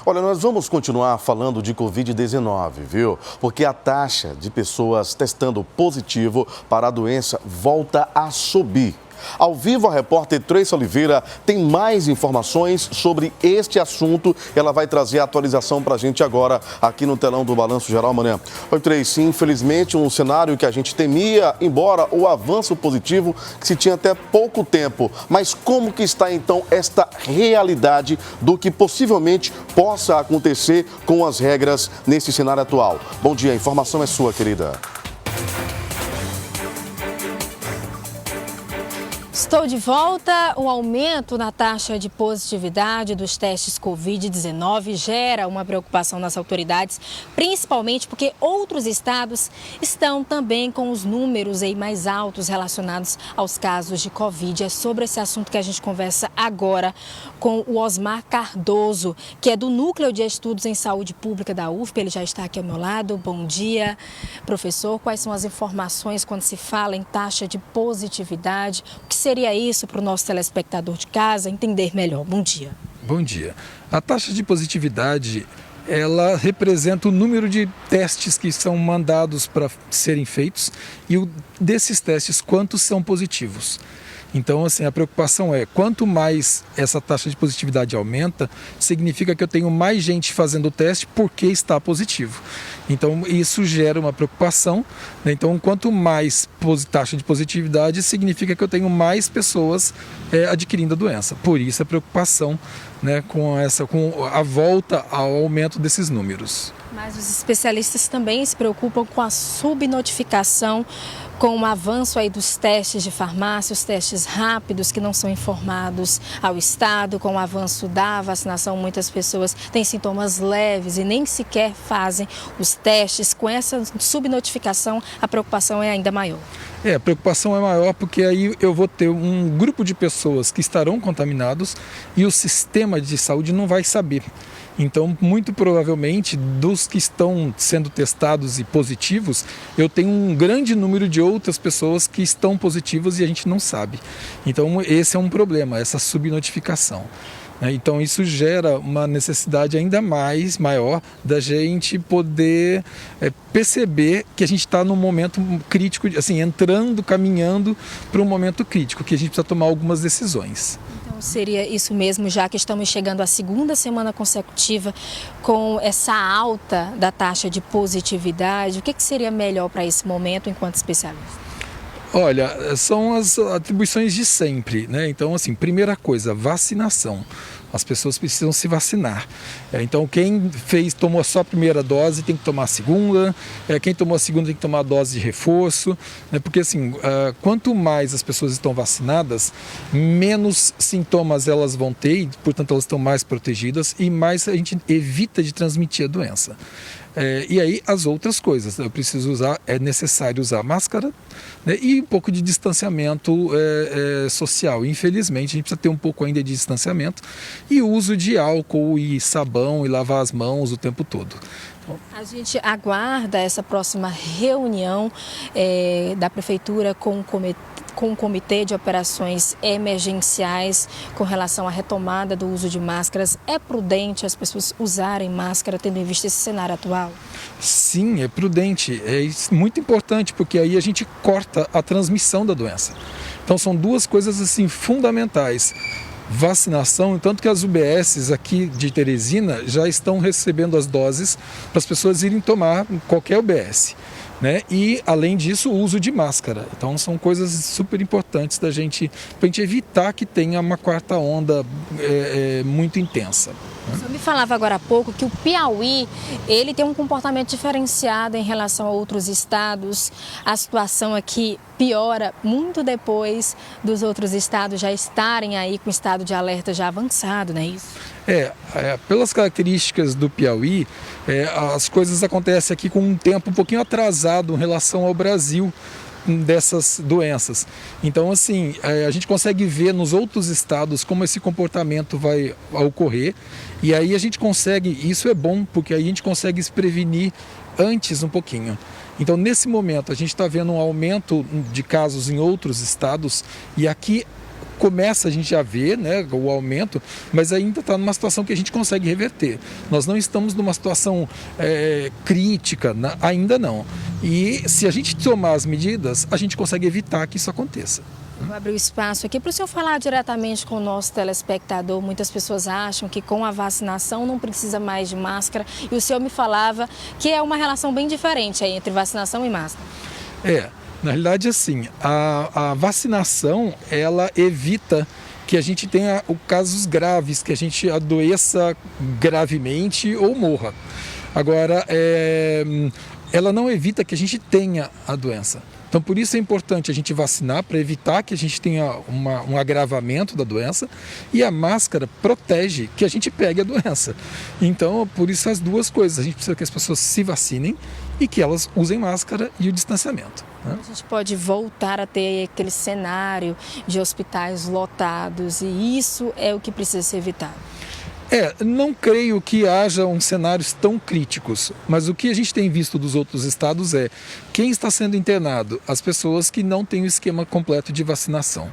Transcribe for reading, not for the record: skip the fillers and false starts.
Olha, nós vamos continuar falando de Covid-19, viu? Porque a taxa de pessoas testando positivo para a doença volta a subir. Ao vivo, a repórter Tracy Oliveira tem mais informações sobre este assunto. Ela vai trazer a atualização para a gente agora, aqui no telão do Balanço Geral Amanhã. Oi, Tracy, infelizmente um cenário que a gente temia, embora o avanço positivo que se tinha até pouco tempo. Mas como que está então esta realidade do que possivelmente possa acontecer com as regras nesse cenário atual? Bom dia, a informação é sua, querida. Estou de volta. O aumento na taxa de positividade dos testes Covid-19 gera uma preocupação nas autoridades, principalmente porque outros estados estão também com os números aí mais altos relacionados aos casos de Covid. É sobre esse assunto que a gente conversa agora com o Osmar Cardoso, que é do Núcleo de Estudos em Saúde Pública da UFPE. Ele já está aqui ao meu lado. Bom dia, professor. Quais são as informações quando se fala em taxa de positividade? O que seria isso para o nosso telespectador de casa entender melhor? Bom dia. Bom dia. A taxa de positividade, ela representa o número de testes que são mandados para serem feitos e desses testes, quantos são positivos. Então, assim, a preocupação é, quanto mais essa taxa de positividade aumenta, significa que eu tenho mais gente fazendo o teste porque está positivo. Então, isso gera uma preocupação, né? Então, quanto mais taxa de positividade, significa que eu tenho mais pessoas adquirindo a doença. Por isso a preocupação, né, com a volta ao aumento desses números. Mas os especialistas também se preocupam com a subnotificação, com o avanço aí dos testes de farmácia, os testes rápidos que não são informados ao Estado, com o avanço da vacinação, muitas pessoas têm sintomas leves e nem sequer fazem os testes. Com essa subnotificação, a preocupação é ainda maior. A preocupação é maior porque aí eu vou ter um grupo de pessoas que estarão contaminados e o sistema de saúde não vai saber. Então, muito provavelmente, dos que estão sendo testados e positivos, eu tenho um grande número de outras pessoas que estão positivas e a gente não sabe. Então, esse é um problema, essa subnotificação. Então, isso gera uma necessidade ainda maior da gente poder perceber que a gente está num momento crítico, assim, caminhando para um momento crítico, que a gente precisa tomar algumas decisões. Então, seria isso mesmo, já que estamos chegando à segunda semana consecutiva com essa alta da taxa de positividade. O que seria melhor para esse momento enquanto especialista? Olha, são as atribuições de sempre, né? Então, assim, primeira coisa, vacinação. As pessoas precisam se vacinar. Então, quem tomou só a primeira dose tem que tomar a segunda. Quem tomou a segunda tem que tomar a dose de reforço. Porque, assim, quanto mais as pessoas estão vacinadas, menos sintomas elas vão ter, e, portanto, elas estão mais protegidas e mais a gente evita de transmitir a doença. E aí as outras coisas, é necessário usar máscara, né, e um pouco de distanciamento social. Infelizmente a gente precisa ter um pouco ainda de distanciamento e uso de álcool e sabão e lavar as mãos o tempo todo. A gente aguarda essa próxima reunião da Prefeitura com o Comitê de Operações Emergenciais com relação à retomada do uso de máscaras. É prudente as pessoas usarem máscara, tendo em vista esse cenário atual? Sim, é prudente. É muito importante, porque aí a gente corta a transmissão da doença. Então são duas coisas assim fundamentais. Vacinação, tanto que as UBSs aqui de Teresina já estão recebendo as doses para as pessoas irem tomar qualquer UBS. Né? E, além disso, o uso de máscara. Então, são coisas super importantes para a gente evitar que tenha uma quarta onda muito intensa. O senhor me falava agora há pouco que o Piauí ele tem um comportamento diferenciado em relação a outros estados. A situação aqui piora muito depois dos outros estados já estarem aí com o estado de alerta já avançado, não é isso? Pelas características do Piauí, as coisas acontecem aqui com um tempo um pouquinho atrasado em relação ao Brasil dessas doenças. Então, assim, a gente consegue ver nos outros estados como esse comportamento vai ocorrer e aí a gente consegue, isso é bom, porque aí a gente consegue se prevenir antes um pouquinho. Então, nesse momento, a gente está vendo um aumento de casos em outros estados e aqui começa a gente já ver, né, o aumento, mas ainda está numa situação que a gente consegue reverter. Nós não estamos numa situação crítica, ainda não. E se a gente tomar as medidas, a gente consegue evitar que isso aconteça. Vou abrir o espaço aqui para o senhor falar diretamente com o nosso telespectador. Muitas pessoas acham que com a vacinação não precisa mais de máscara. E o senhor me falava que é uma relação bem diferente aí entre vacinação e máscara. Na realidade, assim, a vacinação, ela evita que a gente tenha casos graves, que a gente adoeça gravemente ou morra. Agora, ela não evita que a gente tenha a doença. Então, por isso é importante a gente vacinar para evitar que a gente tenha um agravamento da doença, e a máscara protege que a gente pegue a doença. Então, por isso as duas coisas. A gente precisa que as pessoas se vacinem e que elas usem máscara e o distanciamento, né? A gente pode voltar a ter aquele cenário de hospitais lotados, e isso é o que precisa ser evitado. Não creio que haja cenários tão críticos, mas o que a gente tem visto dos outros estados é quem está sendo internado, as pessoas que não têm o esquema completo de vacinação.